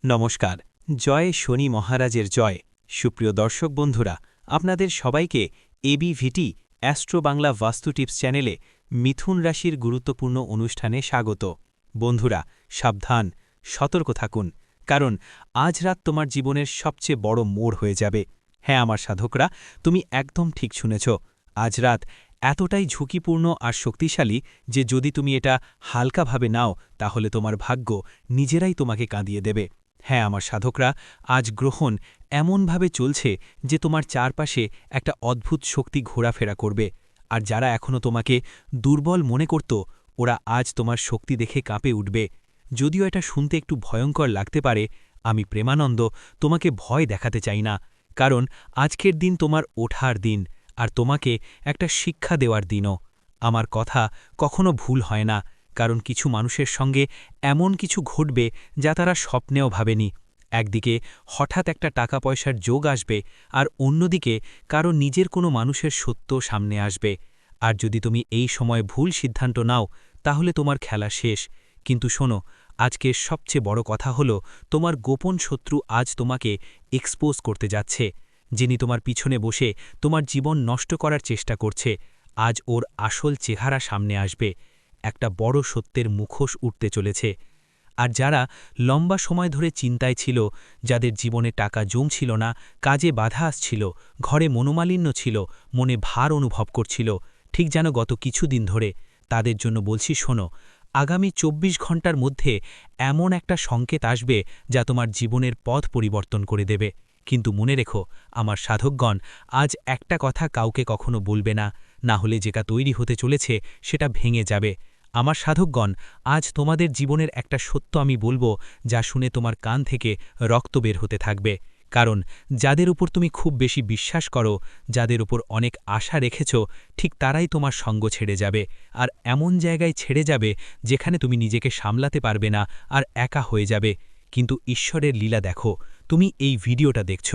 নমস্কার। জয় শনি মহারাজের জয়। সুপ্রিয় দর্শক বন্ধুরা, আপনাদের সবাইকে এবিভিটি অ্যাস্ট্রো বাংলা বাস্তু টিপস চ্যানেলে মিথুন রাশির গুরুত্বপূর্ণ অনুষ্ঠানে স্বাগত। বন্ধুরা, সাবধান, সতর্ক থাকুন, কারণ আজ রাত তোমার জীবনের সবচেয়ে বড় মোড় হয়ে যাবে। হ্যাঁ আমার সাধকরা, তুমি একদম ঠিক শুনেছ। আজ রাত এতটাই ঝুঁকিপূর্ণ আর শক্তিশালী যে যদি তুমি এটা হালকাভাবে নাও তাহলে তোমার ভাগ্য নিজেরাই তোমাকে কাঁদিয়ে দেবে। হ্যাঁ আমার সাধকরা, আজ গ্রহণ এমনভাবে চলছে যে তোমার চারপাশে একটা অদ্ভুত শক্তি ঘোরাফেরা করবে। আর যারা এখনও তোমাকে দুর্বল মনে করত, ওরা আজ তোমার শক্তি দেখে কাঁপে উঠবে। যদিও এটা শুনতে একটু ভয়ঙ্কর লাগতে পারে, আমি প্রেমানন্দ তোমাকে ভয় দেখাতে চাই না, কারণ আজকের দিন তোমার ওঠার দিন, আর তোমাকে একটা শিক্ষা দেওয়ার দিনও। আমার কথা কখনো ভুল হয় না, কারণ কিছু মানুষের সঙ্গে এমন কিছু ঘটবে যা তারা স্বপ্নেও ভাবেনি। একদিকে হঠাৎ একটা টাকা পয়সার যোগ আসবে, আর অন্যদিকে কারো নিজের কোনো মানুষের সত্য সামনে আসবে। আর যদি তুমি এই সময় ভুল সিদ্ধান্ত নাও তাহলে তোমার খেলা শেষ। কিন্তু শোনো, আজকের সবচেয়ে বড় কথা হলো তোমার গোপন শত্রু আজ তোমাকে এক্সপোজ করতে যাচ্ছে। যিনি তোমার পিছনে বসে তোমার জীবন নষ্ট করার চেষ্টা করছে, আজ ওর আসল চেহারা সামনে আসবে। একটা বড় সত্যের মুখোশ উঠতে চলেছে। আর যারা লম্বা সময় ধরে চিন্তায় ছিল, যাদের জীবনে টাকা জমছিল না, কাজে বাধা আসছিল, ঘরে মনোমালিন্য ছিল, মনে ভার অনুভব করছিল, ঠিক যেন গত কিছুদিন ধরে, তাদের জন্য বলছি শোনো, আগামী ২৪ ঘণ্টার মধ্যে এমন একটা সংকেত আসবে যা তোমার জীবনের পথ পরিবর্তন করে দেবে। কিন্তু মনে রেখো আমার সাধকগণ, আজ একটা কথা কাউকে কখনো বলবে না, না হলে যেটা তৈরি হতে চলেছে সেটা ভেঙে যাবে। আমার সাধকগণ, আজ তোমাদের জীবনের একটা সত্য আমি বলবো, যা শুনে তোমার কান থেকে রক্ত বের হতে থাকবে। কারণ যাদের উপর তুমি খুব বেশি বিশ্বাস করো, যাদের উপর অনেক আশা রেখেছ, ঠিক তারাই তোমার সঙ্গ ছেড়ে যাবে। আর এমন জায়গায় ছেড়ে যাবে যেখানে তুমি নিজেকে সামলাতে পারবে না, আর একা হয়ে যাবে। কিন্তু ঈশ্বরের লীলা দেখো, তুমি এই ভিডিওটা দেখছ,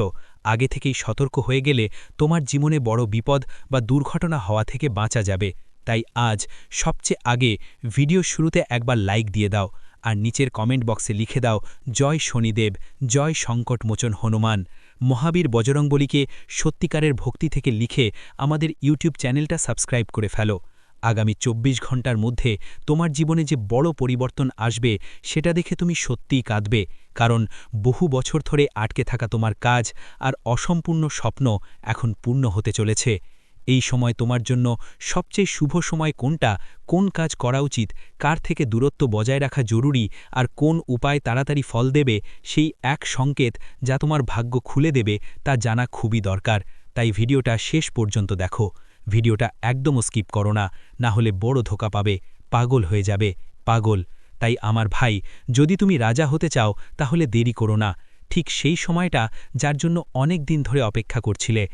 আগে থেকেই সতর্ক হয়ে গেলে তোমার জীবনে বড় বিপদ বা দুর্ঘটনা হওয়া থেকে বাঁচা যাবে। তাই আজ সবচেয়ে আগে ভিডিও শুরুতে একবার লাইক দিয়ে দাও, আর নিচের কমেন্ট বক্সে লিখে দাও জয় শনিদেব, জয় সংকটমোচন হনুমান। মহাবীর বজরংবলীকে সত্যিকারের ভক্তি থেকে লিখে আমাদের ইউটিউব চ্যানেলটা সাবস্ক্রাইব করে ফেলো। আগামী ২৪ ঘণ্টার মধ্যে তোমার জীবনে যে বড় পরিবর্তন আসবে সেটা দেখে তুমি সত্যিই কাঁদবে, কারণ বহু বছর ধরে আটকে থাকা তোমার কাজ আর অসম্পূর্ণ স্বপ্ন এখন পূর্ণ হতে চলেছে। এই সময় তোমার জন্য সবচেয়ে শুভ সময় কোনটা, কোন কাজ করা উচিত, কার থেকে দূরত্ব বজায় রাখা জরুরি, আর কোন উপায় তাড়াতাড়ি ফল দেবে, সেই এক সংকেত যা তোমার ভাগ্য খুলে দেবে, তা জানা খুবই দরকার। তাই ভিডিওটা শেষ পর্যন্ত দেখো। ভিডিওটা একদমও স্কিপ করো না, না হলে বড় ধোঁকা পাবে, পাগল হয়ে যাবে, পাগল। তাই আমার ভাই, যদি তুমি রাজা হতে চাও তাহলে দেরি করো না, ঠিক সেই সময়টা যার জন্য অনেক দিন ধরে অপেক্ষা করছিলে।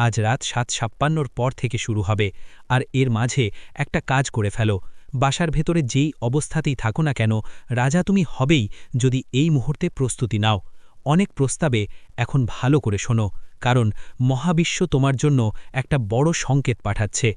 আজ রাত ৭:৫৬ পর থেকে শুরু হবে, আর এর মাঝে একটা কাজ করে ফেলো। বাসার ভেতরে যেই অবস্থাতেই থাকো না কেন, রাজা তুমি হবেই যদি এই মুহূর্তে প্রস্তুতি নাও। অনেক প্রস্তাবে এখন ভালো করে শোনো, কারণ মহাবিশ্ব তোমার জন্য একটা বড় সংকেত পাঠাচ্ছে।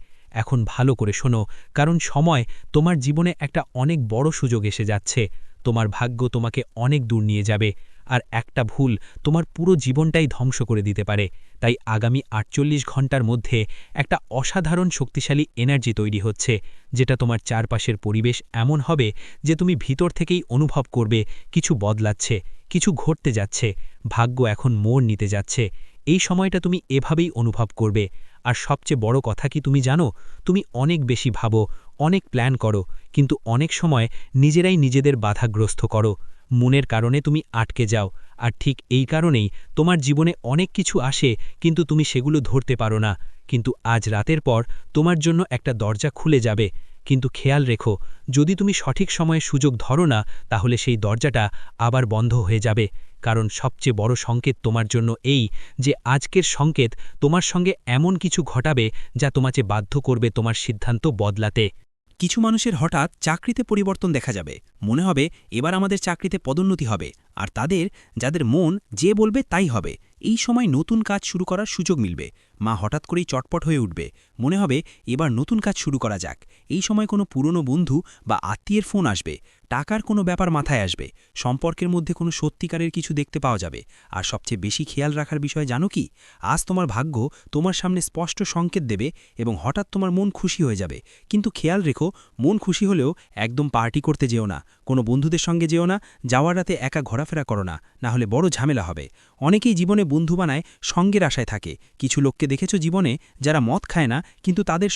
এখন ভালো করে শোনো, কারণ সময় তোমার জীবনে একটা অনেক বড় সুযোগ এসে যাচ্ছে। তোমার ভাগ্য তোমাকে অনেক দূর নিয়ে যাবে, আর একটা ভুল তোমার পুরো জীবনটাই ধ্বংস করে দিতে পারে। তাই আগামী ৪৮ ঘণ্টার মধ্যে একটা অসাধারণ শক্তিশালী এনার্জি তৈরি হচ্ছে, যেটা তোমার চারপাশের পরিবেশ এমন হবে যে তুমি ভিতর থেকেই অনুভব করবে কিছু বদলাচ্ছে, কিছু ঘটতে যাচ্ছে, ভাগ্য এখন মোড় নিতে যাচ্ছে। এই সময়টা তুমি এভাবেই অনুভব করবে। আর সবচেয়ে বড় কথা কি তুমি জানো, তুমি অনেক বেশি ভাবো, অনেক প্ল্যান করো, কিন্তু অনেক সময় নিজেরাই নিজেদের বাধাগ্রস্ত করো। মনের কারণে তুমি আটকে যাও, আর ঠিক এই কারণেই তোমার জীবনে অনেক কিছু আসে, কিন্তু তুমি সেগুলো ধরতে পারো না। কিন্তু আজ রাতের পর তোমার জন্য একটা দরজা খুলে যাবে। কিন্তু খেয়াল রেখো, যদি তুমি সঠিক সময়ে সুযোগ ধরো না, তাহলে সেই দরজাটা আবার বন্ধ হয়ে যাবে। কারণ সবচেয়ে বড় সংকেত তোমার জন্য এই যে আজকের সংকেত তোমার সঙ্গে এমন কিছু ঘটাবে যা তোমাকে বাধ্য করবে তোমার সিদ্ধান্ত বদলাতে। কিছু মানুষের হঠাৎ চাকরিতে পরিবর্তন দেখা যাবে, মনে হবে এবার আমাদের চাকরিতে পদোন্নতি হবে, আর যাদের মন যে বলবে তাই হবে, এই সময় নতুন কাজ শুরু করার সুযোগ মিলবে। মা হঠাৎ করেই চটপট হয়ে উঠবে, মনে হবে এবার নতুন কাজ শুরু করা যাক। এই সময় কোনো পুরনো বন্ধু বা আত্মীয়ের ফোন আসবে, টাকার কোনো ব্যাপার মাথায় আসবে, সম্পর্কের মধ্যে কোনো সত্যিকারের কিছু দেখতে পাওয়া যাবে। আর সবচেয়ে বেশি খেয়াল রাখার বিষয় জানো কি? আজ তোমার ভাগ্য তোমার সামনে স্পষ্ট সংকেত দেবে এবং হঠাৎ তোমার মন খুশি হয়ে যাবে। কিন্তু খেয়াল রেখো, মন খুশি হলেও একদম পার্টি করতে যেও না, কোনো বন্ধুদের সঙ্গে যেও না, যাওয়ার রাতে একা ঘোরাফেরা করো না, না হলে বড় ঝামেলা হবে। অনেকেই জীবনে বন্ধু বানায় সঙ্গের আশায় থাকে। কিছু লোককে দেখেছো জীবনে যারা মদ খায় না কিন্তু তাদের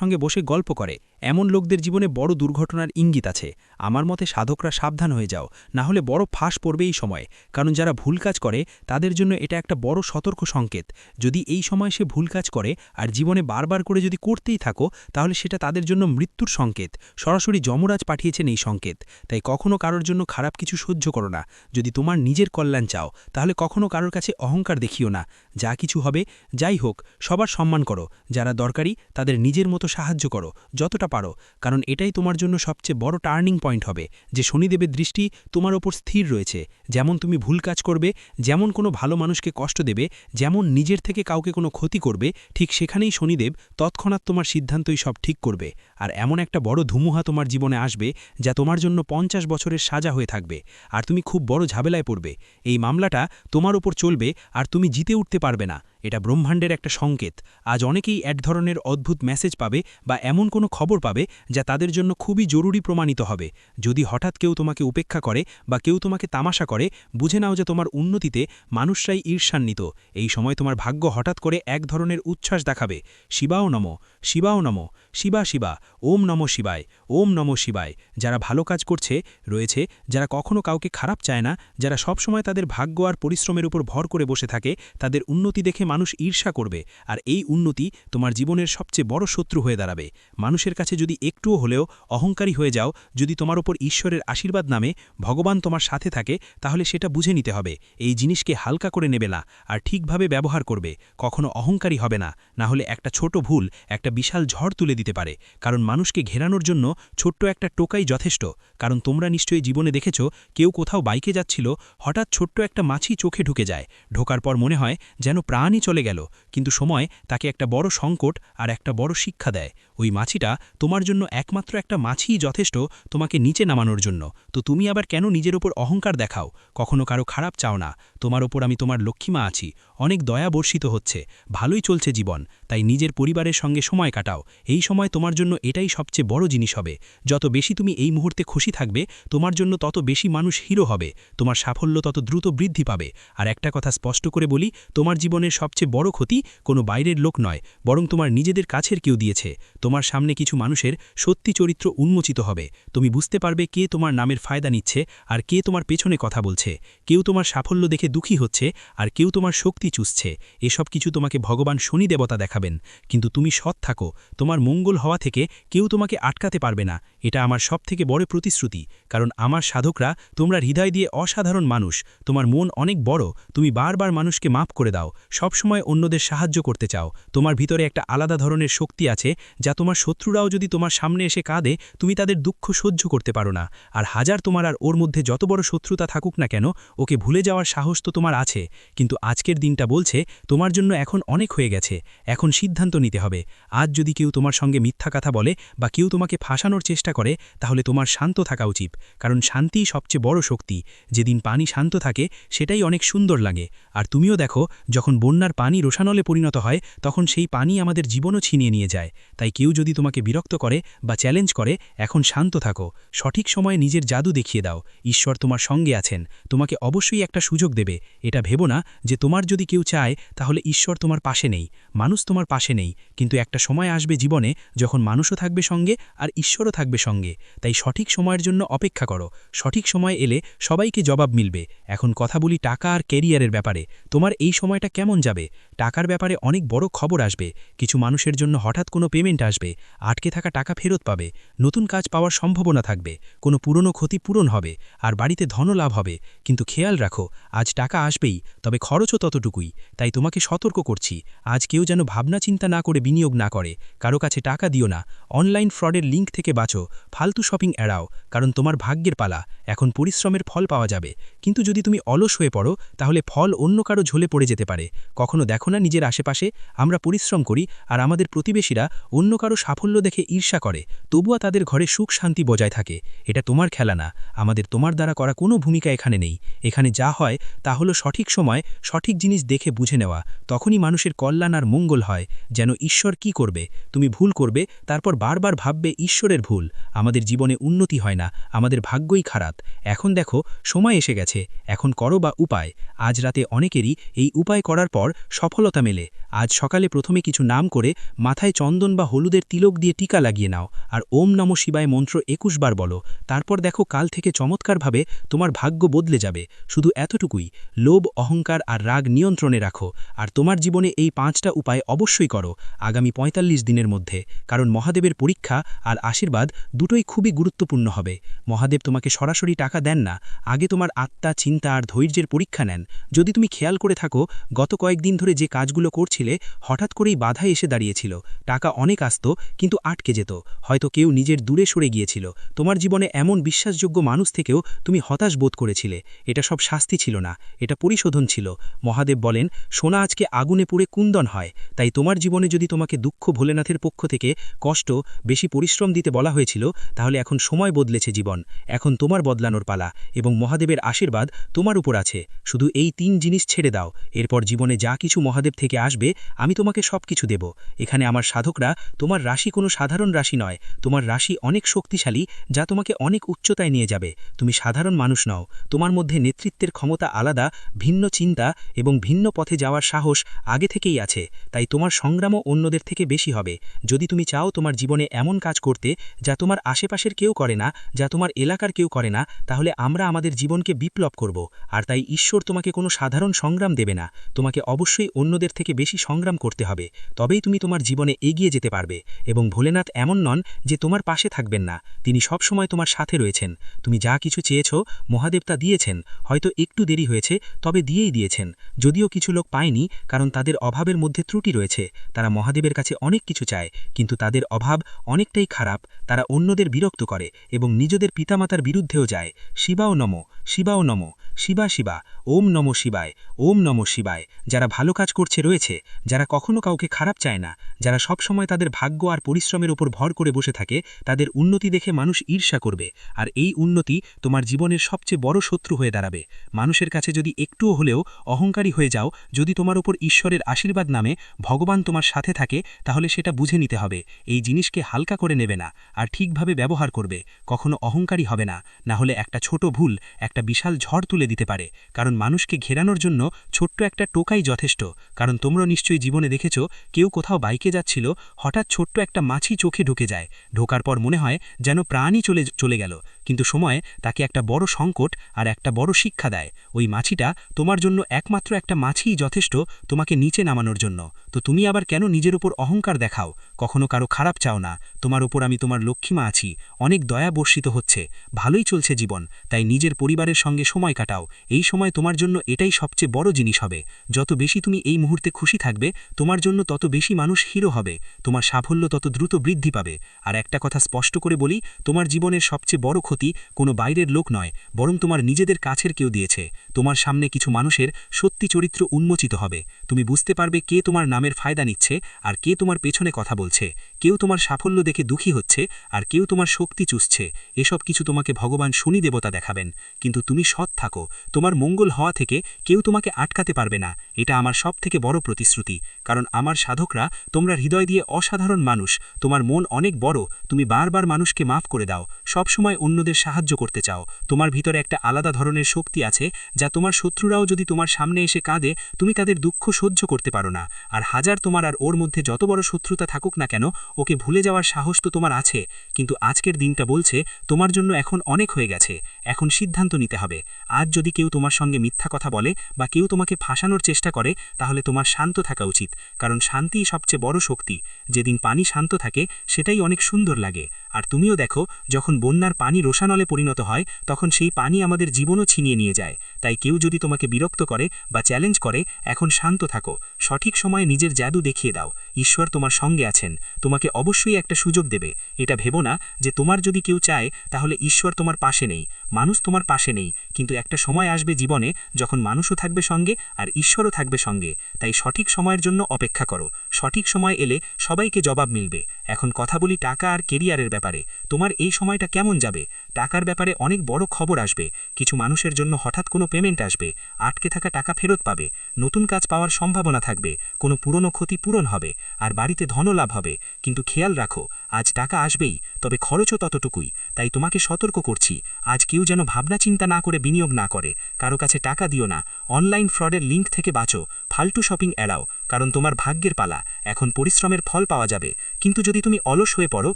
সঙ্গে বসে গল্প করে। এমন লোকদের জীবনে বড় দুর্ঘটনার ইঙ্গিত আছে। আমার মতে সাধকরা সাবধান হয়ে যাও, না হলে বড় ফাঁস পড়বে এই সময়। কারণ যারা ভুল কাজ করে তাদের জন্য এটা একটা বড় সতর্ক সংকেত। যদি এই সময় সে ভুল কাজ করে আর জীবনে বারবার করে যদি করতেই থাকো, তাহলে সেটা তাদের জন্য মৃত্যুর সংকেত। সরাসরি যমরাজ পাঠিয়েছেন এই সংকেত। তাই কখনো কারোর জন্য খারাপ কিছু সহ্য করো না। যদি তোমার নিজের কল্যাণ চাও তাহলে কখনো কারোর কাছে অহংকার দেখিও না। যা কিছু হবে যাই হোক, সবার সম্মান করো। যারা দরকারি তাদের নিজের মতো সাহায্য করো যতটা পারো, কারণ এটাই তোমার জন্য সবচেয়ে বড় টার্নিং পয়েন্ট হবে। যে শনিদেবের দৃষ্টি তোমার ওপর স্থির রয়েছে। যেমন তুমি ভুল কাজ করবে, যেমন কোনো ভালো মানুষকে কষ্ট দেবে, যেমন নিজের থেকে কাউকে কোনো ক্ষতি করবে, ঠিক সেখানেই শনিদেব তৎক্ষণাৎ তোমার সিদ্ধান্তই সব ঠিক করবে। আর এমন একটা বড় ধুমুহা তোমার জীবনে আসবে যা তোমার জন্য 50 বছরের সাজা হয়ে থাকবে। আর তুমি খুব বড় ঝামেলায় পড়বে। এই মামলাটা তোমার ওপর চলবে আর তুমি জিতে উঠতে পারবে না। এটা ব্রহ্মাণ্ডের একটা সংকেত। আজ অনেকেই এক ধরনের অদ্ভুত মেসেজ পাবে বা এমন কোনো খবর পাবে যা তাদের জন্য খুবই জরুরি প্রমাণিত হবে। যদি হঠাৎ কেউ তোমাকে উপেক্ষা করে বা কেউ তোমাকে তামাশা করে, বুঝে নাও যে তোমার উন্নতিতে মানুষরাই ঈর্ষান্বিত। এই সময় তোমার ভাগ্য হঠাৎ করে এক ধরনের উচ্ছ্বাস দেখাবে। শিবাও নমঃ, শিবাও নমঃ, শিবা শিবা, ওম নমঃ শিবায়, ওম নমঃ শিবায়। যারা ভালো কাজ করছে রয়েছে, যারা কখনো কাউকে খারাপ চায় না, যারা সবসময় তাদের ভাগ্য আর পরিশ্রমের উপর ভর করে বসে থাকে, তাদের উন্নতি দেখে মানুষ ঈর্ষা করবে। আর এই উন্নতি তোমার জীবনের সবচেয়ে বড় শত্রু হয়ে দাঁড়াবে। মানুষের কাছে যদি একটুও হলেও অহংকারী হয়ে যাও, যদি তোমার ওপর ঈশ্বরের আশীর্বাদ নামে ভগবান তোমার সাথে থাকে, তাহলে সেটা বুঝে নিতে হবে। এই জিনিসকে হালকা করে নেবে না আর ঠিকভাবে ব্যবহার করবে। কখনো অহংকারী হবে না, না হলে একটা ছোট ভুল একটা বিশাল ঝড় তুলে দিতে পারে। কারণ মানুষকে ঘেরানোর জন্য ছোট্ট একটা টোকাই যথেষ্ট। কারণ তোমরা নিশ্চয়ই জীবনে দেখেছ, কেউ কোথাও বাইকে যাচ্ছিল, হঠাৎ ছোট্ট একটা মাছি চোখে ঢুকে যায়। ঢোকার পর মনে হয় যেন প্রাণই চলে গেল, কিন্তু সময় তাকে একটা বড় সংকট আর একটা বড় শিক্ষা দেয়। ওই মাছিটা তোমার জন্য একমাত্র একটা মাছিই যথেষ্ট তোমাকে নিচে নামানোর জন্য। তো তুমি আবার কেন নিজের ওপর অহংকার দেখাও? কখনো কারো খারাপ চাও না। তোমার ওপর আমি তোমার লক্ষ্মীমা আছি, অনেক দয়া বর্ষিত হচ্ছে, ভালোই চলছে জীবন। তাই নিজের পরিবারের সঙ্গে সময় কাটাও। এই সময় তোমার জন্য এটাই সবচেয়ে বড় জিনিস হবে। যত বেশি তুমি এই মুহূর্তে খুশি থাকবে, তোমার জন্য তত বেশি মানুষ হিরো হবে, তোমার সাফল্য তত দ্রুত বৃদ্ধি পাবে। আর একটা কথা স্পষ্ট করে বলি, তোমার জীবনের সবচেয়ে বড় ক্ষতি কোনো বাইরের লোক নয়, বরং তোমার নিজেদের কাছের কেউ দিয়েছে। তোমার সামনে কিছু মানুষের সত্যি চরিত্র উন্মোচিত হবে। তুমি বুঝতে পারবে কে তোমার নামের ফায়দা নিচ্ছে আর কে তোমার পেছনে কথা বলছে। কেউ তোমার সাফল্য দেখে দুঃখী হচ্ছে আর কেউ তোমার শক্তি চুষছে। এসব কিছু তোমাকে ভগবান শনি দেবতা দেখাবেন। কিন্তু তুমি সৎ থাকো, তোমার মঙ্গল হওয়া থেকে কেউ তোমাকে আটকাতে পারবে না। এটা আমার সবথেকে বড় প্রতিশ্রুতি। কারণ আমার সাধকরা তোমরা হৃদয় দিয়ে অসাধারণ মানুষ, তোমার মন অনেক বড়, তুমি বারবার মানুষকে মাফ করে দাও, সবসময় অন্যদের সাহায্য করতে চাও। তোমার ভিতরে একটা আলাদা ধরনের শক্তি আছে যা তোমার শত্রুরাও যদি তোমার সামনে এসে কাঁদে, তুমি তাদের দুঃখ সহ্য করতে পারো না। আর হাজার তোমার আর ওর মধ্যে যত বড় শত্রুতা থাকুক না কেন, ওকে ভুলে যাওয়ার সাহস তো তোমার আছে। কিন্তু আজকের দিনটা বলছে তোমার জন্য এখন অনেক হয়ে গেছে, এখন সিদ্ধান্ত নিতে হবে। আজ যদি কেউ তোমার সঙ্গে মিথ্যা কথা বলে বা কেউ তোমাকে ফাঁসানোর চেষ্টা করে, তাহলে তোমার শান্ত থাকা উচিত। কারণ শান্তিই সবচেয়ে বড় শক্তি। যেদিন পানি শান্ত থাকে সেটাই অনেক সুন্দর লাগে। আর তুমিও দেখো, যখন বন্যার পানি রোষানলে পরিণত হয়, তখন সেই পানি আমাদের জীবনও ছিনিয়ে নিয়ে যায়। তাই কেউ যদি তোমাকে বিরক্ত করে বা চ্যালেঞ্জ করে, এখন শান্ত থাকো, সঠিক সময়ে নিজের জাদু দেখিয়ে দাও। ঈশ্বর তোমার সঙ্গে আছেন, তোমাকে অবশ্যই একটা সুযোগ দেবে। এটা ভেবো না যে তোমার যদি কেউ চায় তাহলে ঈশ্বর তোমার পাশে নেই, মানুষ তোমার পাশে নেই। কিন্তু একটা সময় আসবে জীবনে যখন মানুষও থাকবে সঙ্গে আর ঈশ্বরও থাকবে সঙ্গে। তাই সঠিক সময়ের জন্য অপেক্ষা করো। সঠিক সময় এলে সবাইকে জবাব মিলবে। এখন কথা বলি টাকা আর ক্যারিয়ারের ব্যাপারে। তোমার এই সময়টা কেমন যাবে? টাকার ব্যাপারে অনেক বড় খবর আসবে। কিছু মানুষের জন্য হঠাৎ কোনো পেমেন্ট আসবে, আটকে থাকা টাকা ফেরত পাবে, নতুন কাজ পাওয়ার সম্ভাবনা থাকবে, কোনো পুরনো ক্ষতি পূরণ হবে, আর বাড়িতে ধনলাভ হবে। কিন্তু খেয়াল রাখো, আজ টাকা আসবেই, তবে খরচও ততটুকুই। তাই তোমাকে সতর্ক করছি, আজ কেউ যেন ভাবনা চিন্তা না করে বিনিয়োগ না করে। কারো কাছে টাকা দিও না, অনলাইন ফ্রডের লিঙ্ক থেকে বাঁচো। ফালতু শপিং এড়াও, কারণ তোমার ভাগ্যের পালা, এখন পরিশ্রমের ফল পাওয়া যাবে। কিন্তু যদি তুমি অলস হয়ে পড়ো, তাহলে ফল অন্য কারো ঝোলে পড়ে যেতে পারে। কখনো দেখো না নিজের আশেপাশে, আমরা পরিশ্রম করি আর আমাদের প্রতিবেশীরা অন্য কারো সাফল্য দেখে ঈর্ষা করে, তবুও তাদের ঘরে সুখ শান্তি বজায় থাকে। এটা তোমার খেলা না, আমাদের তোমার দ্বারা করা কোনো ভূমিকা এখানে নেই। এখানে যা হয় তা হলো সঠিক সময় সঠিক জিনিস দেখে বুঝে নেওয়া, তখনই মানুষের কল্যাণ আর মঙ্গল হয়। যেন ঈশ্বর কি করবে, তুমি ভুল করবে, তারপর বারবার ভাববে ঈশ্বরের ভুল। আমাদের জীবনে উন্নতি হয় না, আমাদের ভাগ্যই খারাপ। এখন দেখো, সময় এসে গেছে, এখন করো বা উপায়। আজ রাতে অনেকেরই এই উপায় করার পর সফলতা মেলে। আজ সকালে প্রথমে কিছু নাম করে মাথায় চন্দন বা হলুদের তিলক দিয়ে টিকা লাগিয়ে নাও, আর ওম নমঃ শিবায় মন্ত্র ২১ বার বলো। তারপর দেখো, কাল থেকে চমৎকারভাবে তোমার ভাগ্য বদলে যাবে। শুধু এতটুকুই, লোভ, অহংকার আর রাগ নিয়ন্ত্রণে রাখো, আর তোমার জীবনে এই ৫টা উপায় অবশ্যই করো আগামী ৪৫ দিনের মধ্যে। কারণ মহাদেবের পরীক্ষা আর আশীর্বাদ দুটোই খুবই গুরুত্বপূর্ণ হবে। মহাদেব তোমাকে সরাসরি টাকা দেন না, আগে তোমার আত্মা, চিন্তা আর ধৈর্যের পরীক্ষা নেন। যদি তুমি খেয়াল করে থাকো, গত কয়েকদিন ধরে যে কাজগুলো করছিলে, হঠাৎ করেই বাধা এসে দাঁড়িয়েছিল। টাকা অনেক আসতো, কিন্তু আটকে যেত। হয়তো কেউ নিজের দূরে সরে গিয়েছিল। তোমার জীবনে এমন বিশ্বাসযোগ্য মানুষ থেকেও তুমি হতাশ বোধ করেছিলে। এটা সব শাস্তি ছিল না, এটা পরিশোধন ছিল। মহাদেব বলেন, সোনা আজকে আগুনে পুড়ে কুন্দন হয়। তাই তোমার জীবনে যদি তোমাকে দুঃখ, ভোলেনাথের পক্ষ থেকে কষ্ট, বেশি পরিশ্রম দিতে বলা হয়েছিল, তাহলে এখন সময় বদলেছে জীবন। এখন তোমার বদলানোর পালা, এবং মহাদেবের আশীর্বাদ তোমার উপর আছে। শুধু এই ৩ জিনিস ছেড়ে দাও, এরপর জীবনে যা কিছু মহাদেব থেকে আসবে, আমি তোমাকে সব কিছু দেব। এখানে আমার সাধকরা, তোমার রাশি কোনো সাধারণ রাশি নয়, তোমার রাশি অনেক শক্তিশালী, যা তোমাকে অনেক উচ্চতায় নিয়ে যাবে। তুমি সাধারণ মানুষ নও, তোমার মধ্যে নেতৃত্বের ক্ষমতা আলাদা, ভিন্ন চিন্তা এবং ভিন্ন পথে যাওয়ার সাহস আগে থেকেই আছে। তাই তোমার সংগ্রামও অন্যদের থেকে বেশি হবে। যদি তুমি চাও তোমার জীবনে এমন কাজ করতে যা তোমার আশেপাশের কেউ করে না, যা তোমার এলাকার কেউ করে না, তাহলে আমরা আমাদের জীবনকে বিপ্লব করব। আর তাই ঈশ্বর তোমাকে কোনো সাধারণ সংগ্রাম দেবে না, তোমাকে অবশ্যই অন্যদের থেকে বেশি সংগ্রাম করতে হবে। তবেই তুমি তোমার জীবনে এগিয়ে যেতে পারবে। এবং ভোলেনাথ এমন নন যে তোমার পাশে থাকবেন না, তিনি সবসময় তোমার সাথে রয়েছেন। তুমি যা কিছু চেয়েছ, মহাদেব তা দিয়েছেন। হয়তো একটু দেরি হয়েছে, তবে দিয়েই দিয়েছেন। যদিও কিছু লোক পায়নি, কারণ তাদের অভাবের মধ্যে ত্রুটি রয়েছে। তারা মহাদেবের কাছে অনেক কিছু চায়, কিন্তু তাদের অভাব অনেকটাই খারাপ। তারা অন্যদের বিরক্ত করে এবং নিজেদের পিতামাতার বিরুদ্ধেও যায়। শিবাও নমঃ, শিবাও নমঃ, শিবা শিবা, ওম নমঃ শিবায়, ওম নমঃ শিবায়। যারা ভালো কাজ করছে রয়েছে, যারা কখনো কাউকে খারাপ চায় না, যারা সবসময় তাদের ভাগ্য আর পরিশ্রমের উপর ভর করে বসে থাকে, তাদের উন্নতি দেখে মানুষ ঈর্ষা করবে। আর এই উন্নতি তোমার জীবনের সবচেয়ে বড় শত্রু হয়ে দাঁড়াবে। মানুষের কাছে যদি একটুও হলেও অহংকারী হয়ে যাও, যদি তোমার উপর ঈশ্বরের আশীর্বাদ নামে ভগবান তোমার সাথে থাকে, তাহলে সেটা বুঝে নিতে হবে। এই জিনিসকে হালকা করে নেবে না, আর ঠিকভাবে ব্যবহার করবে। কখনো অহংকারী হবে না, না হলে একটা ছোট ভুল একটা বিশাল ঝড় তুলে দিতে পারে। কারণ মানুষকে ঘেরানোর জন্য ছোট্ট একটা টোকাই যথেষ্ট। কারণ তোমরা নিশ্চয়ই জীবনে দেখেছ, কেউ কোথাও বাইকে যাচ্ছিল, হঠাৎ ছোট্ট একটা মাছি চোখে ঢুকে যায়। ঢোকার পর মনে হয় যেন প্রাণই চলে গেল, কিন্তু সময়ে তাকে একটা বড় সংকট আর একটা বড় শিক্ষা দেয়। ওই মাছিটা তোমার জন্য একমাত্র একটা মাছিই যথেষ্ট তোমাকে নিচে নামানোর জন্য। তো তুমি আবার কেন নিজের উপর অহংকার দেখাও? কখনো কারো খারাপ চাও না। তোমার উপর আমি তোমার লক্ষ্মীমা আছি, অনেক দয়া বর্ষিত হচ্ছে, ভালোই চলছে জীবন। তাই নিজের পরিবারের সঙ্গে সময় কাটাও। এই সময় তোমার জন্য এটাই সবচেয়ে বড় জিনিস হবে। যত বেশি তুমি এই মুহূর্তে খুশি থাকবে, তোমার জন্য তত বেশি মানুষ হিরো হবে, তোমার সাফল্য তত দ্রুত বৃদ্ধি পাবে। আর একটা কথা স্পষ্ট করে বলি, তোমার জীবনের সবচেয়ে বড় ক্ষতি কোনো বাইরের লোক নয়, বরং তোমার নিজেদের কাছের কেউ দিয়েছে। তোমার সামনে কিছু মানুষের সত্যি চরিত্র উন্মোচিত হবে। তুমি বুঝতে পারবে কে তোমার নামের ফায়দা নিচ্ছে আর কে তোমার পেছনে কথা বলছে। কেউ তোমার সাফল্য দেখে দুঃখী হচ্ছে আর কেউ তোমার শক্তি চুষছে। এসব কিছু তোমাকে ভগবান শনি দেবতা দেখাবেন। কিন্তু তুমি সৎ থাকো, তোমার মঙ্গল হওয়া থেকে কেউ তোমাকে আটকাতে পারবে না। এটা আমার সবথেকে বড় প্রতিশ্রুতি। কারণ আমার সাধকরা তোমরা হৃদয় দিয়ে অসাধারণ মানুষ, তোমার মন অনেক বড়, তুমি বারবার মানুষকে মাফ করে দাও, সবসময় অন্যদের সাহায্য করতে চাও। তোমার ভিতরে একটা আলাদা ধরনের শক্তি আছে, যা তোমার শত্রুরাও যদি তোমার সামনে এসে কাঁদে, তুমি তাদের দুঃখ সহ্য করতে পারো না। আর হাজার তোমার আর ওর মধ্যে যত বড় শত্রুতা থাকুক না কেন, ওকে ভুলে যাওয়ার সাহস তো তোমার আছে। কিন্তু আজকের দিনটা বলছে তোমার জন্য এখন অনেক হয়ে গেছে। এখন সিদ্ধান্ত নিতে হবে। আজ যদি কেউ তোমার সঙ্গে মিথ্যা কথা বলে বা কেউ তোমাকে ফাঁসানোর চেষ্টা করে, তাহলে তোমার শান্ত থাকা উচিত, কারণ শান্তিই সবচেয়ে বড় শক্তি। যেদিন পানি শান্ত থাকে সেটাই অনেক সুন্দর লাগে। আর তুমিও দেখো, যখন বন্যার পানি রোষানলে পরিণত হয়, তখন সেই পানি আমাদের জীবনও ছিনিয়ে নিয়ে যায়। তাই কেউ যদি তোমাকে বিরক্ত করে বা চ্যালেঞ্জ করে, এখন শান্ত থাকো, সঠিক সময়ে নিজের জাদু দেখিয়ে দাও। ঈশ্বর তোমার সঙ্গে আছেন, তোমাকে অবশ্যই একটা সুযোগ দেবে। এটা ভেবো না যে তোমার যদি কেউ চায় তাহলে ঈশ্বর তোমার পাশে নেই, মানুষ তোমার পাশে নেই, কিন্তু একটা সময় আসবে জীবনে যখন মানুষও থাকবে সঙ্গে আর ঈশ্বরও থাকবে সঙ্গে। তাই সঠিক সময়ের জন্য অপেক্ষা করো, সঠিক সময় এলে সবাইকে জবাব মিলবে। এখন কথা বলি টাকা আর কেরিয়ারের ব্যাপারে। তোমার এই সময়টা কেমন যাবে? টাকার ব্যাপারে অনেক বড় খবর আসবে। কিছু মানুষের জন্য হঠাৎ কোনো পেমেন্ট আসবে, আটকে থাকা টাকা ফেরত পাবে, নতুন কাজ পাওয়ার সম্ভাবনা থাকবে, কোনো পুরনো ক্ষতি পূরণ হবে, আর বাড়িতে ধনলাভ হবে। কিন্তু খেয়াল রাখো, আজ টাকা আসবেই, তবে খরচও ততটুকুই। তাই তোমাকে সতর্ক করছি, আজ কেউ যেন ভাবনা চিন্তা না করে বিনিয়োগ না করে। কারো কাছে টাকা দিও না, অনলাইন ফ্রডের লিঙ্ক থেকে বাঁচো, ফালতু শপিং এড়াও, কারণ তোমার ভাগ্যের পালা। এখন পরিশ্রমের ফল পাওয়া যাবে, কিন্তু যদি তুমি অলস হয়ে পড়ো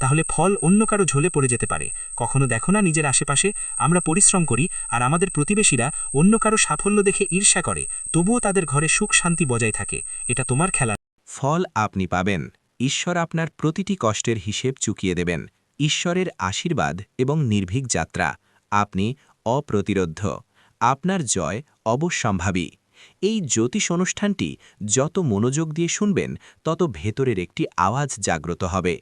তাহলে ফল অন্য কারো ঝোলে পড়ে যেতে পারে। কখনো দেখো না নিজের আশেপাশে, আমরা পরিশ্রম করি আর আমাদের প্রতিবেশীরা অন্য কারো সাফল্য দেখে ঈর্ষা করে, তবুও তাদের ঘরে সুখ শান্তি বজায় থাকে। এটা তোমার খেলা। ফল আপনি পাবেন, ঈশ্বর আপনার প্রতিটি কষ্টের হিসেব চুকিয়ে দেবেন। ঈশ্বরের আশীর্বাদ এবং নির্ভীক যাত্রা, আপনি অপ্রতিরোধ্য, আপনার জয় অবশ্যম্ভাবী। এই জ্যোতিষ অনুষ্ঠানটি যত মনোযোগ দিয়ে শুনবেন, তত ভেতরের একটি আওয়াজ জাগ্রত হবে।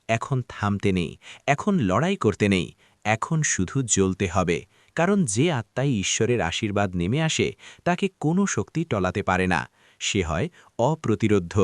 এখন থামতে নেই, এখন লড়াই করতে নেই, এখন শুধু জ্বলতে হবে, কারণ যে আত্মায় ঈশ্বরের আশীর্বাদ নেমে আসে তাকে কোনো শক্তি টলাতে পারে না। সে হয় অপ্রতিরোধ্য।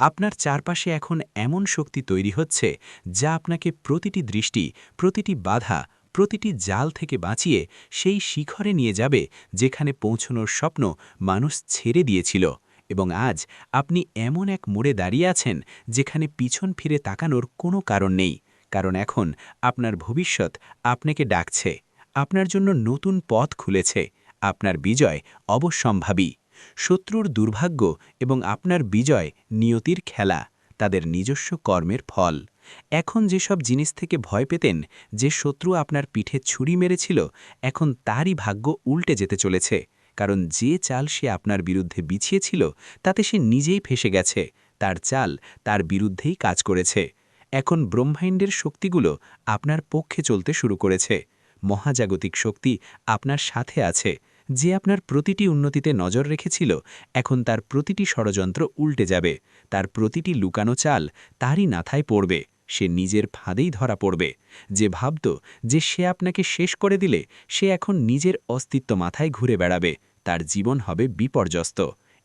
আপনার চারপাশে এখন এমন শক্তি তৈরি হচ্ছে যা আপনাকে প্রতিটি দৃষ্টি, প্রতিটি বাধা, প্রতিটি জাল থেকে বাঁচিয়ে সেই শিখরে নিয়ে যাবে যেখানে পৌঁছনোর স্বপ্ন মানুষ ছেড়ে দিয়েছিল। এবং আজ আপনি এমন এক মোড়ে দাঁড়িয়ে আছেন যেখানে পিছন ফিরে তাকানোর কোনো কারণ নেই, কারণ এখন আপনার ভবিষ্যৎ আপনাকে ডাকছে, আপনার জন্য নতুন পথ খুলেছে। আপনার বিজয় অবশ্যম্ভাবী। শত্রুর দুর্ভাগ্য এবং আপনার বিজয় নিয়তির খেলা, তাদের নিজস্ব কর্মের ফল। এখন যেসব জিনিস থেকে ভয় পেতেন, যে শত্রু আপনার পিঠে ছুরি মেরেছিল, এখন তারই ভাগ্য উল্টে যেতে চলেছে, কারণ যে চাল সে আপনার বিরুদ্ধে বিছিয়েছিল তাতে সে নিজেই ফেসে গেছে। তার চাল তার বিরুদ্ধেই কাজ করেছে। এখন ব্রহ্মাণ্ডের শক্তিগুলো আপনার পক্ষে চলতে শুরু করেছে। মহাজাগতিক শক্তি আপনার সাথে আছে। যে আপনার প্রতিটি উন্নতিতে নজর রেখেছিল, এখন তার প্রতিটি ষড়যন্ত্র উল্টে যাবে। তার প্রতিটি লুকানো চাল তারই মাথায় পড়বে, সে নিজের ফাঁদেই ধরা পড়বে। যে ভাবত যে সে আপনাকে শেষ করে দিলে, সে এখন নিজের অস্তিত্ব মাথায় ঘুরে বেড়াবে, তার জীবন হবে বিপর্যস্ত।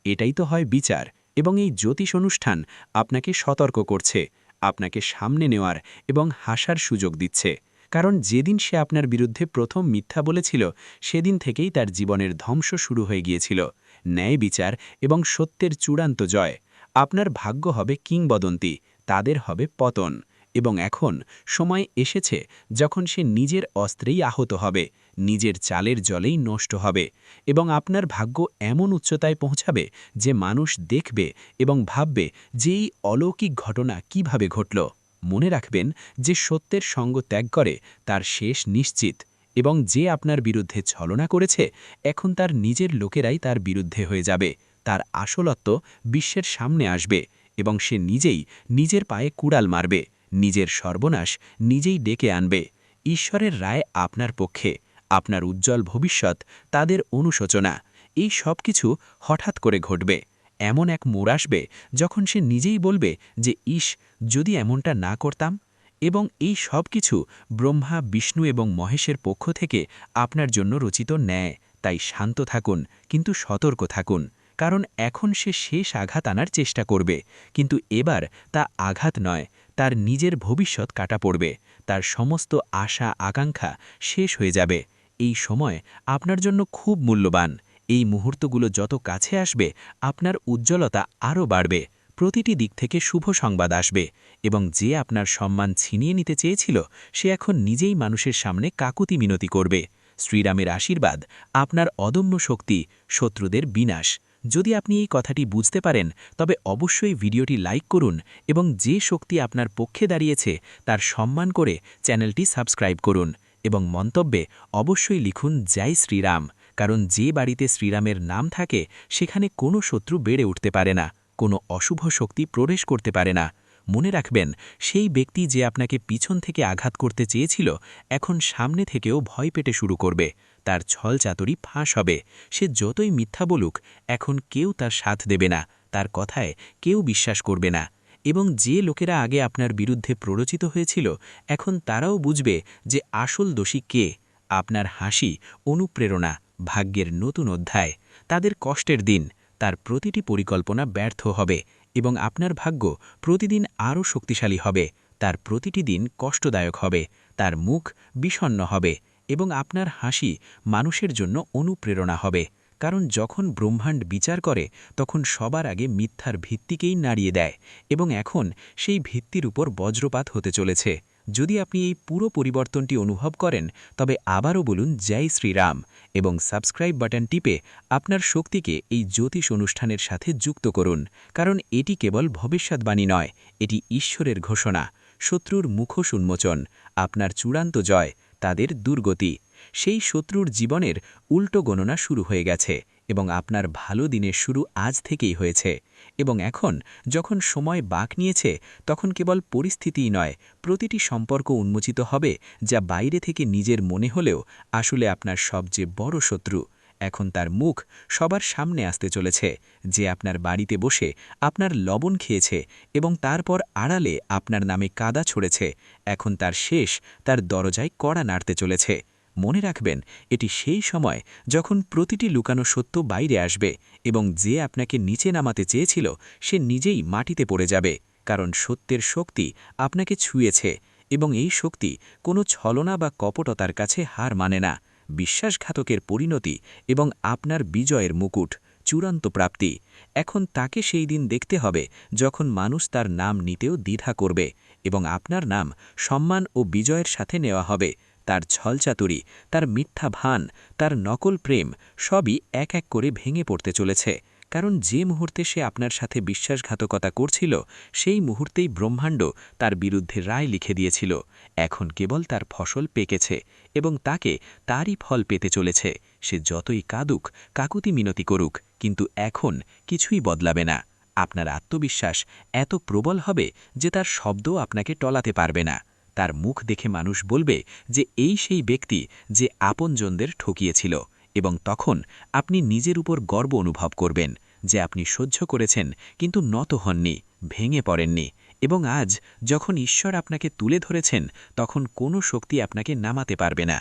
এটাই তো হয় বিচার। এবং এই জ্যোতিষ অনুষ্ঠান আপনাকে সতর্ক করছে, আপনাকে সামনে নেওয়ার এবং হাসার সুযোগ দিচ্ছে। কারণ যেদিন সে আপনার বিরুদ্ধে প্রথম মিথ্যা বলেছিল, সেদিন থেকেই তার জীবনের ধ্বংস শুরু হয়ে গিয়েছিল। ন্যায় বিচার এবং সত্যের চূড়ান্ত জয়। আপনার ভাগ্য হবে কিংবদন্তি, তাদের হবে পতন। এবং এখন সময় এসেছে যখন সে নিজের অস্ত্রেই আহত হবে, নিজের চালের জলেই নষ্ট হবে, এবং আপনার ভাগ্য এমন উচ্চতায় পৌঁছাবে যে মানুষ দেখবে এবং ভাববে যে এই অলৌকিক ঘটনা কিভাবে ঘটল। মনে রাখবেন, যে সত্যের সঙ্গ ত্যাগ করে তার শেষ নিশ্চিত, এবং যে আপনার বিরুদ্ধে ছলনা করেছে, এখন তার নিজের লোকেরাই তার বিরুদ্ধে হয়ে যাবে। তার আসলত্ব বিশ্বের সামনে আসবে এবং সে নিজেই নিজের পায়ে কুড়াল মারবে, নিজের সর্বনাশ নিজেই ডেকে আনবে। ঈশ্বরের রায় আপনার পক্ষে, আপনার উজ্জ্বল ভবিষ্যৎ তাদের অনুশোচনা। এই সব কিছু হঠাৎ করে ঘটবে। এমন এক মোড় আসবে যখন সে নিজেই বলবে যে ইস, যদি এমনটা না করতাম। এবং এই সব কিছু ব্রহ্মা, বিষ্ণু এবং মহেশের পক্ষ থেকে আপনার জন্য রচিত ন্যায়। তাই শান্ত থাকুন, কিন্তু সতর্ক থাকুন, কারণ এখন সে শেষ আঘাত আনার চেষ্টা করবে, কিন্তু এবার তা আঘাত নয়, তার নিজের ভবিষ্যৎ কাটা পড়বে। তার সমস্ত আশা আকাঙ্ক্ষা শেষ হয়ে যাবে। এই সময় আপনার জন্য খুব মূল্যবান। এই মুহূর্তগুলো যত কাছে আসবে, আপনার উজ্জ্বলতা আরও বাড়বে। প্রতিটি দিক থেকে শুভ সংবাদ আসবে, এবং যে আপনার সম্মান ছিনিয়ে নিতে চেয়েছিল, সে এখন নিজেই মানুষের সামনে কাকুতি মিনতি করবে। শ্রীরামের আশীর্বাদ, আপনার অদম্য শক্তি, শত্রুদের বিনাশ। যদি আপনি এই কথাটি বুঝতে পারেন, তবে অবশ্যই ভিডিওটি লাইক করুন এবং যে শক্তি আপনার পক্ষে দাঁড়িয়েছে তার সম্মান করে চ্যানেলটি সাবস্ক্রাইব করুন। এবং মন্তব্যে অবশ্যই লিখুন জয় শ্রীরাম, কারণ যে বাড়িতে শ্রীরামের নাম থাকে সেখানে কোনো শত্রু বেড়ে উঠতে পারে না, কোনো অশুভ শক্তি প্রবেশ করতে পারে না। মনে রাখবেন, সেই ব্যক্তি যে আপনাকে পিছন থেকে আঘাত করতে চেয়েছিল এখন সামনে থেকেও ভয় পেতে শুরু করবে, তার ছলচাতুরি ফাঁস হবে। সে যতই মিথ্যা বলুক, এখন কেউ তার সাথ দেবে না, তার কথায় কেউ বিশ্বাস করবে না। এবং যে লোকেরা আগে আপনার বিরুদ্ধে প্ররোচিত হয়েছিল এখন তারাও বুঝবে যে আসল দোষী কে। আপনার হাসি অনুপ্রেরণা, ভাগ্যের নতুন অধ্যায়। তাদের কষ্টের দিন, তার প্রতিটি পরিকল্পনা ব্যর্থ হবে এবং আপনার ভাগ্য প্রতিদিন আরও শক্তিশালী হবে। তার প্রতিটি দিন কষ্টদায়ক হবে, তার মুখ বিষণ্ণ হবে এবং আপনার হাসি মানুষের জন্য অনুপ্রেরণা হবে। কারণ যখন ব্রহ্মাণ্ড বিচার করে তখন সবার আগে মিথ্যার ভিত্তিকেই নাড়িয়ে দেয় এবং এখন সেই ভিত্তির উপর বজ্রপাত হতে চলেছে। যদি আপনি এই পুরো পরিবর্তনটি অনুভব করেন তবে আবারও বলুন জয় শ্রীরাম এবং সাবস্ক্রাইব বাটন টিপে আপনার শক্তিকে এই জ্যোতিষ অনুষ্ঠানের সাথে যুক্ত করুন, কারণ এটি কেবল ভবিষ্যৎবাণী নয়, এটি ঈশ্বরের ঘোষণা। শত্রুর মুখোশ উন্মোচন, আপনার চূড়ান্ত জয়, তাদের দুর্গতি। সেই শত্রুর জীবনের উল্টো গণনা শুরু হয়ে গেছে এবং আপনার ভালো দিনের শুরু আজ থেকেই হয়েছে। এবং এখন যখন সময় বাঁক নিয়েছে তখন কেবল পরিস্থিতিই নয়, প্রতিটি সম্পর্ক উন্মোচিত হবে যা বাইরে থেকে নিজের মনে হলেও আসলে আপনার সবচেয়ে বড় শত্রু। এখন তার মুখ সবার সামনে আসতে চলেছে, যে আপনার বাড়িতে বসে আপনার লবণ খেয়েছে এবং তারপর আড়ালে আপনার নামে কাদা ছড়েছে, এখন তার শেষ তার দরজায় কড়া নাড়তে চলেছে। মনে রাখবেন, এটি সেই সময় যখন প্রতিটি লুকানো সত্য বাইরে আসবে এবং যে আপনাকে নিচে নামাতে চেয়েছিল সে নিজেই মাটিতে পড়ে যাবে, কারণ সত্যের শক্তি আপনাকে ছুঁয়েছে এবং এই শক্তি কোনো ছলনা বা কপটতার কাছে হার মানে না। বিশ্বাসঘাতকের পরিণতি এবং আপনার বিজয়ের মুকুট, চূড়ান্ত প্রাপ্তি। এখন তাকে সেই দিন দেখতে হবে যখন মানুষ তার নাম নিতেও দ্বিধা করবে এবং আপনার নাম সম্মান ও বিজয়ের সাথে নেওয়া হবে। তার ছলচাতুরি, তার মিথ্যা ভান, তার নকল প্রেম সবই এক এক করে ভেঙে পড়তে চলেছে, কারণ যে মুহূর্তে সে আপনার সাথে বিশ্বাসঘাতকতা করছিল সেই মুহূর্তেই ব্রহ্মাণ্ড তার বিরুদ্ধে রায় লিখে দিয়েছিল। এখন কেবল তার ফসল পেকেছে এবং তাকে তারই ফল পেতে চলেছে। সে যতই কাঁদুক, কাকুতি মিনতি করুক, কিন্তু এখন কিছুই বদলাবে না। আপনার আত্মবিশ্বাস এত প্রবল হবে যে তার শব্দও আপনাকে টলাতে পারবে না। তার মুখ দেখে মানুষ বলবে যে এই সেই ব্যক্তি যে আপনজনদের ঠকিয়েছিল, এবং তখন আপনি নিজের উপর গর্ব অনুভব করবেন যে আপনি সহ্য করেছেন কিন্তু নত হননি, ভেঙে পড়েননি। এবং আজ যখন ঈশ্বর আপনাকে তুলে ধরেছেন তখন কোনো শক্তি আপনাকে নামাতে পারবে না।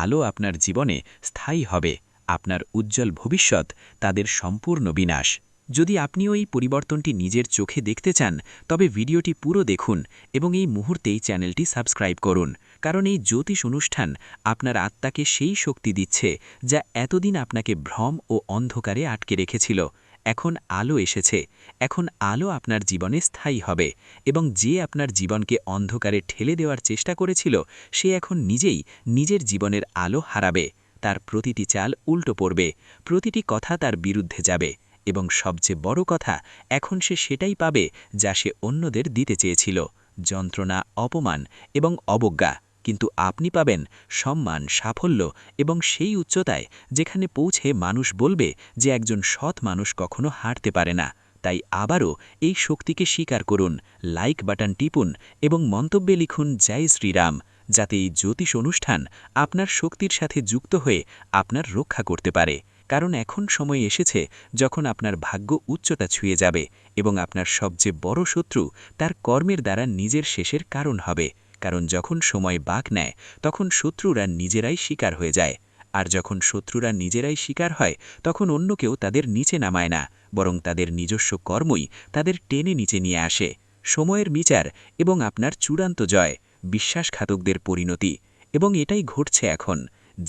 আলো আপনার জীবনে স্থায়ী হবে, আপনার উজ্জ্বল ভবিষ্যৎ তাদের সম্পূর্ণ বিনাশ। যদি আপনিও এই পরিবর্তনটি নিজের চোখে দেখতে চান তবে ভিডিওটি পুরো দেখুন এবং এই মুহূর্তেই চ্যানেলটি সাবস্ক্রাইব করুন, কারণ এই জ্যোতিষ অনুষ্ঠান আপনার আত্মাকে সেই শক্তি দিচ্ছে যা এতদিন আপনাকে ভ্রম ও অন্ধকারে আটকে রেখেছিল। এখন আলো এসেছে, এখন আলো আপনার জীবনে স্থায়ী হবে এবং যে আপনার জীবনকে অন্ধকারে ঠেলে দেওয়ার চেষ্টা করেছিল সে এখন নিজেই নিজের জীবনের আলো হারাবে। তার প্রতিটি চাল উল্টো পড়বে, প্রতিটি কথা তার বিরুদ্ধে যাবে এবং সবচেয়ে বড় কথা, এখন সে সেটাই পাবে যা সে অন্যদের দিতে চেয়েছিল, যন্ত্রণা, অপমান এবং অবজ্ঞা। কিন্তু আপনি পাবেন সম্মান, সাফল্য এবং সেই উচ্চতায় যেখানে পৌঁছে মানুষ বলবে যে একজন সৎ মানুষ কখনো হারতে পারে না। তাই আবারও এই শক্তিকে স্বীকার করুন, লাইক বাটন টিপুন এবং মন্তব্যে লিখুন জয় শ্রীরাম, যাতে এই জ্যোতিষ অনুষ্ঠান আপনার শক্তির সাথে যুক্ত হয়ে আপনার রক্ষা করতে পারে। কারণ এখন সময় এসেছে যখন আপনার ভাগ্য উচ্চতা ছুঁয়ে যাবে এবং আপনার সবচেয়ে বড় শত্রু তার কর্মের দ্বারা নিজের শেষের কারণ হবে। কারণ যখন সময় বাঁক নেয় তখন শত্রুরা নিজেরাই শিকার হয়ে যায়, আর যখন শত্রুরা নিজেরাই শিকার হয় তখন অন্য কেউ তাদের নিচে নামায় না, বরং তাদের নিজস্ব কর্মই তাদের টেনে নিচে নিয়ে আসে। সময়ের বিচার এবং আপনার চূড়ান্ত জয়, বিশ্বাসঘাতকদের পরিণতি। এবং এটাই ঘটছে এখন।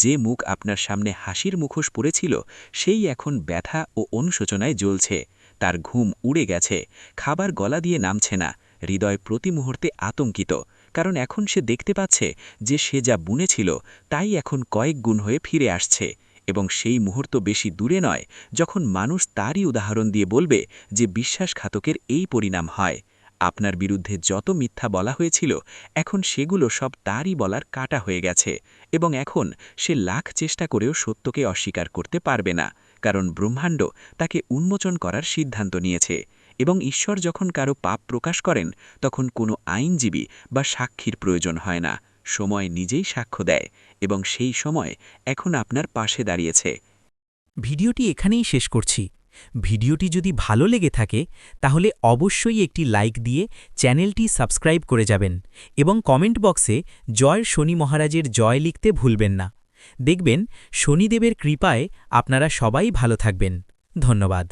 যে মুখ আপনার সামনে হাসির মুখোশ পড়েছিল সেই এখন ব্যথা ও অনুশোচনায় জ্বলছে। তার ঘুম উড়ে গেছে, খাবার গলা দিয়ে নামছে না, হৃদয় প্রতি মুহূর্তে আতঙ্কিত, কারণ এখন সে দেখতে পাচ্ছে যে সে যা বুনেছিল তাই এখন কয়েক গুণ হয়ে ফিরে আসছে। এবং সেই মুহূর্ত বেশি দূরে নয় যখন মানুষ তারই উদাহরণ দিয়ে বলবে যে বিশ্বাসঘাতকের এই পরিণাম হয়। আপনার বিরুদ্ধে যত মিথ্যা বলা হয়েছিল এখন সেগুলো সব তারই বলার কাটা হয়ে গেছে এবং এখন সে লাখ চেষ্টা করেও সত্যকে অস্বীকার করতে পারবে না, কারণ ব্রহ্মাণ্ড তাকে উন্মোচন করার সিদ্ধান্ত নিয়েছে। এবং ঈশ্বর যখন কারো পাপ প্রকাশ করেন তখন কোনো আইনজীবী বা সাক্ষীর প্রয়োজন হয় না, সময় নিজেই সাক্ষ্য দেয় এবং সেই সময় এখন আপনার পাশে দাঁড়িয়েছে। ভিডিওটি এখানেই শেষ করছি। ভিডিওটি যদি ভালো লেগে থাকে তাহলে অবশ্যই একটি লাইক দিয়ে চ্যানেলটি সাবস্ক্রাইব করে যাবেন এবং কমেন্ট বক্সে জয় শনি মহারাজের জয় লিখতে ভুলবেন না। দেখবেন শনিদেবের কৃপায় আপনারা সবাই ভালো থাকবেন। ধন্যবাদ।